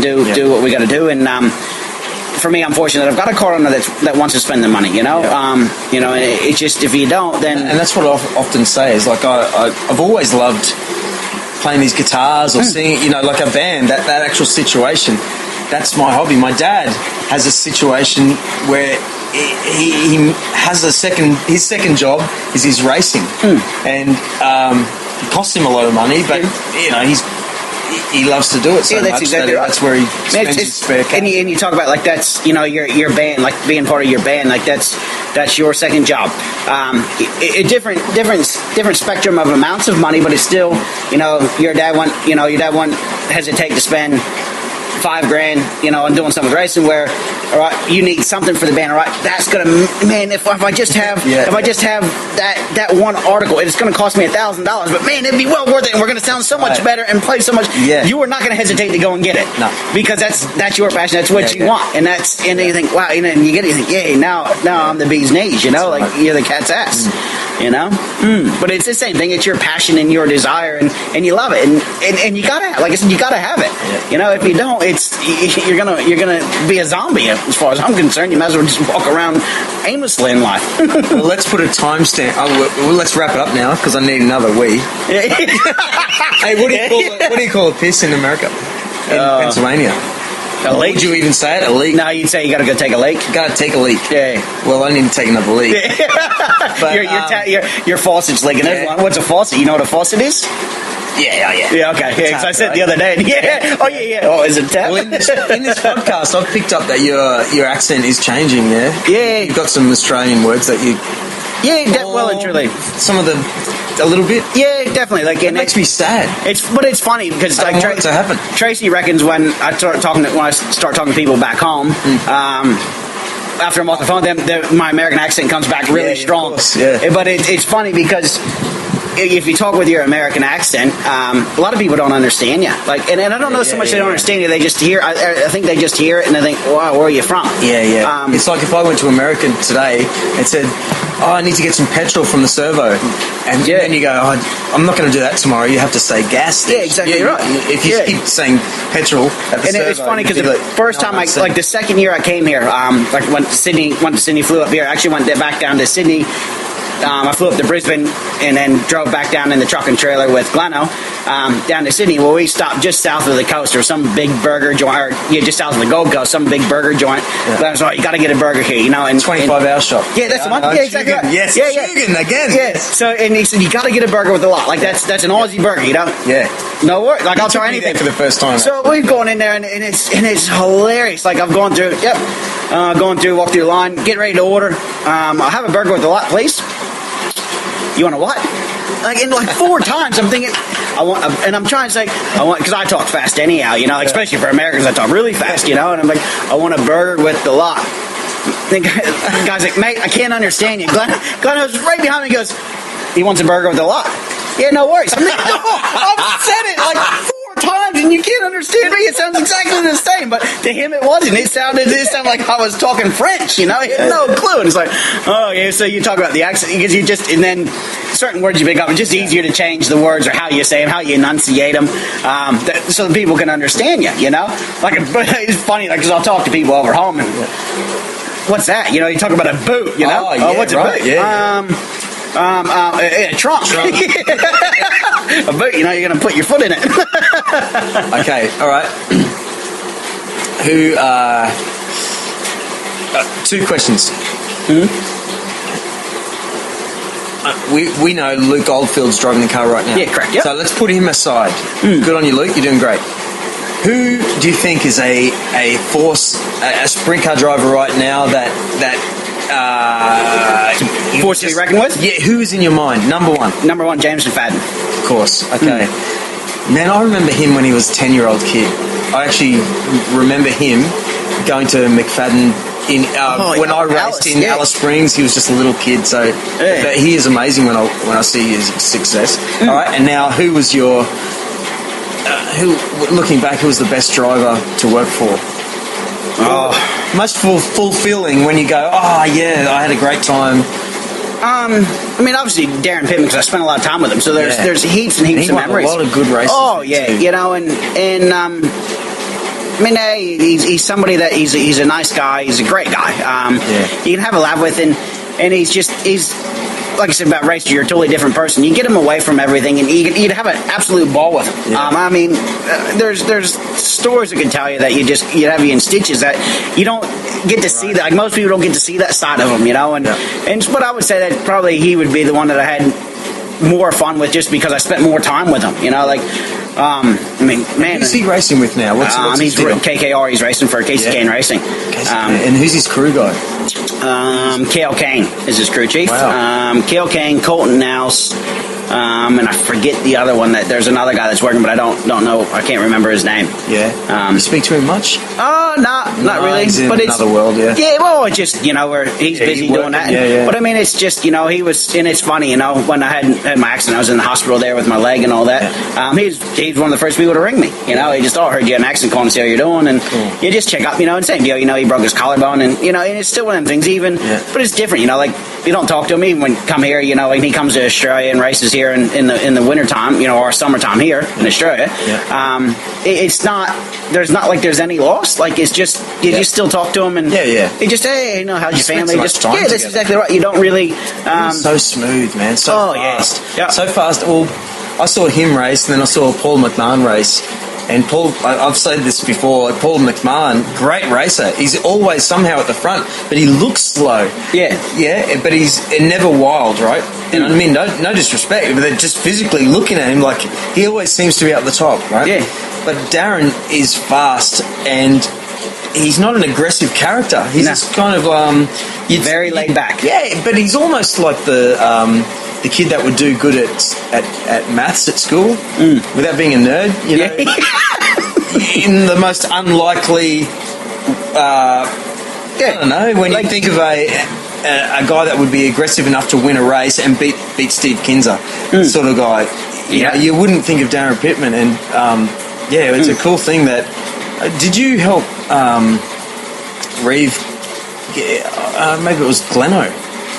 and do what we got to do. And for me, I'm fortunate that I've got a car owner that wants to spend the money. You know, and it's just if you don't, then and that's what I often say is like I've always loved playing these guitars or singing. You know, like a band. That actual situation. That's my hobby. My dad has a situation where he has his second job is he's racing, and it costs him a lot of money, but you know he loves to do it so that's much that's where he spends his spare cash. And you talk about like that's your band, like being part of your band, like that's your second job. A different spectrum of amounts of money, but it's still your dad won't hesitate to spend $5,000, on doing something with racing. Where, all right, you need something for the band. All right, that's gonna, man. If I just have that one article, it's gonna cost me $1,000. But man, it'd be well worth it, and we're gonna sound so much better and play so much. Yeah. You are not gonna hesitate to go and get it. No, because that's your passion. That's what you want, and and you think, wow, and you get it. You think, yay, now I'm the bee's knees. Like you're the cat's ass. But it's the same thing. It's your passion and your desire, and you love it, and you gotta, like I said, you gotta have it. If you don't, you're gonna be a zombie. As far as I'm concerned, you might as well just walk around aimlessly in life. Well, let's put a timestamp. Let's wrap it up now because I need another wee. Hey, what do you call a piss in America? In Pennsylvania. A leak? Would you even say it? A leak? No, you'd say you got to go take a leak. Got to take a leak. Yeah. Well, I need to take another leak. But your faucet's leaking. Yeah. What's a faucet? You know what a faucet is? Yeah. Yeah, okay. Yeah, because I said the other day. Yeah. Oh, yeah. Oh, is it tap? Well, in this podcast, I've picked up that your accent is changing. Yeah. You've got some Australian words that you. Yeah, well and truly. Some of them, a little bit. Yeah, definitely. Like it makes me sad. But it's funny because I don't want it to happen. Tracy reckons when I start talking to people back home. After I'm off the phone, my American accent comes back really strong. Of course, yeah. But it's funny because if you talk with your American accent, a lot of people don't understand you. Like, and I don't know so much they don't understand you. They just hear. I think they just hear it and they think, "Wow, where are you from?" Yeah. It's like if I went to America today and said, "Oh, I need to get some petrol from the servo," and then you go, "Oh, I'm not going to do that tomorrow." You have to say gas station. Yeah, exactly right. If you keep saying petrol at the servo, it's funny because the first time the second year I came here, went to Sydney, flew up here. I actually went back down to Sydney. I flew up to Brisbane and then drove back down in the truck and trailer with Gleno down to Sydney. Well, we stopped just south of the coast or some big burger joint, or just south of the Gold Coast, some big burger joint. Gleno was like, you got to get a burger here, And 25-hour shop. Yeah, that's the one. Yeah, exactly right. Yes, Eugene again. Yeah. So, and he said, you got to get a burger with a lot. Like that's an Aussie burger, Yeah. No worries. Like I'll try anything for the first time. So we've gone in there and it's hilarious. Like I've gone through. Walk through the line, get ready to order. I'll have a burger with a lot, please. You want a what? Like 4 times, I'm thinking, and I'm trying to say, because I talk fast anyhow, especially for Americans, I talk really fast, and I'm like, I want a burger with the lot. The guy's like, mate, I can't understand you. Glenn was right behind me, he goes, he wants a burger with a lot. Yeah, no worries. I'm like, no, I've said it like 4 times and you can't understand me. It sounds exactly the same, but to him it wasn't. It sounded like I was talking French, He had no clue. And it's like, oh yeah, so you talk about the accent because and then certain words you pick up. It's just easier to change the words or how you say them, how you enunciate them, so that people can understand you. Like it's funny, because I'll talk to people over home and what's that? You talk about a boot. Oh, what's a boot? Yeah. A trunk. A boot, you're going to put your foot in it. Okay, all right. 2 questions. We know Luke Oldfield's driving the car right now. Yeah, correct. Yep. So let's put him aside. Good on you, Luke. You're doing great. Who do you think is a Sprintcar driver right now that force to be reckoned with? Yeah, who is in your mind? Number one, James McFadden. Of course. Okay. Man, I remember him when he was a 10-year-old kid. I actually remember him going to McFadden when I raced in Alice Springs. He was just a little kid, so but he is amazing when I see his success. All right, and now who was your looking back, who was the best driver to work for? Most fulfilling when you go, oh yeah, I had a great time. Obviously Darren Pittman, because I spent a lot of time with him, so there's heaps and heaps of memories. A lot of good races. Oh yeah, I mean, he's somebody that he's a nice guy. He's a great guy. You can have a laugh with, and he's like I said about racing, you're a totally different person. You get him away from everything, and you'd have an absolute ball with him. Yeah. I mean, there's stories that can tell you that you'd have you in stitches that you don't get to see that. Like most people don't get to see that side of him, you know. And but I would say that probably he would be the one that I had more fun with, just because I spent more time with him. You know, like. I mean, man. Who's he racing with now? What's he's his deal? KKR. He's racing for Casey Kane Racing. And who's his crew guy? Cale Kane is his crew chief. Wow. Cale Kane, Colton Nouse, and I forget the other one. That there's another guy that's working, but I don't know. I can't remember his name. Yeah. You speak to him much? Not really. He's in but another world. Yeah. Yeah. Well, it's just where he's busy doing that. Yeah. But I mean, it's just he was, and it's funny. When I had my accident, I was in the hospital there with my leg and all that. Yeah. He's one of the first people to ring me. He just heard you had an accident, call and see how you're doing, and you just check up. And same deal. He broke his collarbone, and and it's still one of them things. But it's different. Like you don't talk to him even when you come here. Like he comes to Australia and races here in the wintertime, or summertime here in Australia. Yeah. It's not. There's not like there's any loss. Like it's just you just still talk to him, and he just how's your family? So much time that's together. exactly right. You don't really. So smooth, man. So fast. Yeah. So fast. Well, I saw him race, and then I saw Paul McMahon race. And Paul, I've said this before, Paul McMahon, great racer. He's always somehow at the front, but he looks slow. Yeah, but he's never wild, right? And I mean, no disrespect, but they're just physically looking at him like he always seems to be at the top, right? Yeah. But Darren is fast, and he's not an aggressive character. He's just kind of very laid back. Yeah, but he's almost like the kid that would do good at maths at school without being a nerd, in the most unlikely, I don't know, when you think of a guy that would be aggressive enough to win a race and beat Steve Kinzer, sort of guy. You wouldn't think of Darren Pittman, and it's a cool thing that. Did you help Reeve? Maybe it was Gleno.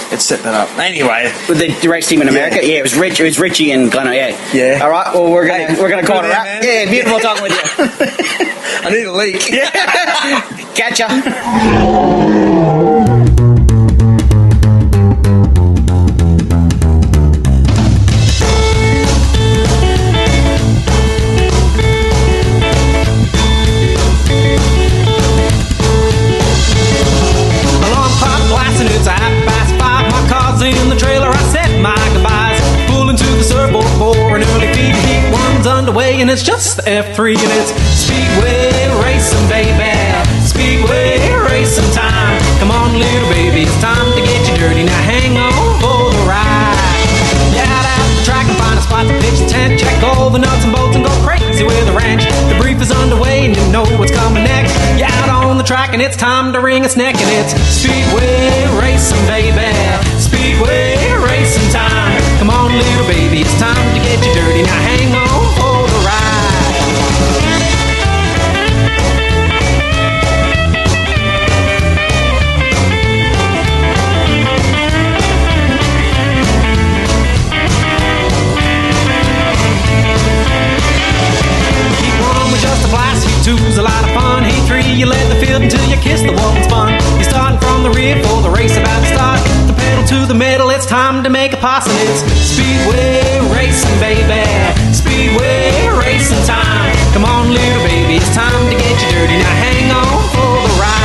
Let's set that up. Anyway, with the race team in America, it was Rich. It was Richie and Gleno. Yeah. All right. Well, we're gonna call it a wrap. Man. Yeah, beautiful talking with you. I need a leak. Catch ya. It's a 5:30. My car's in the trailer. I said my goodbyes. Pull into the servo for an early feed. Heat one's underway, and it's just the F3, and it's Speedway racing, baby. Speedway racing time. Come on, little baby, it's time to get you dirty. Now hang on for the ride. Get out the track and find a spot to pitch the tent. Check all the nuts and bolts and go crazy with the ranch. The brief is underway, and you know what's coming next. You're out on the track, and it's time to wring its neck, and it's Speedway racing, baby. Speedway racing time. Come on, little baby, it's time to get you dirty. Now hang on for the ride. Heat 1 was just a blast. Heat 2 was a lot of fun. Heat 3, you led the field until you kissed the wall and spun. You're starting from the rear for the race about to start. The pedal to the metal, it's time to make a pass, and it's Speedway racing, baby. Speedway racing time. Come on, little baby, it's time to get you dirty. Now hang on for the ride.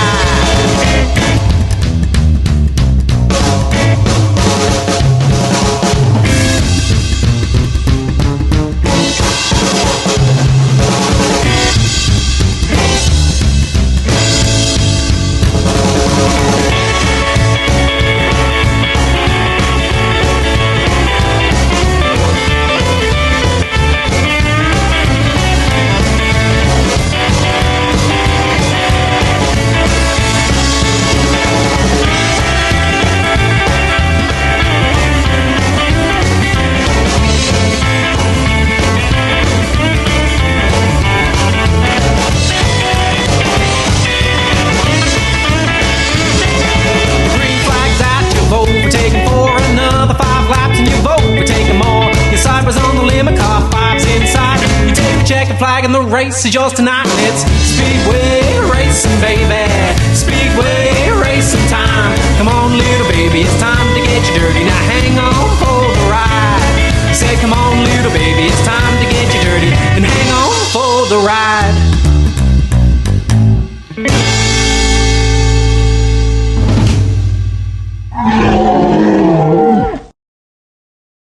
Flag and the race is yours tonight, and it's Speedway baby, it's time to get you dirty. Now hang on for the ride. He said, come on, little baby, it's time to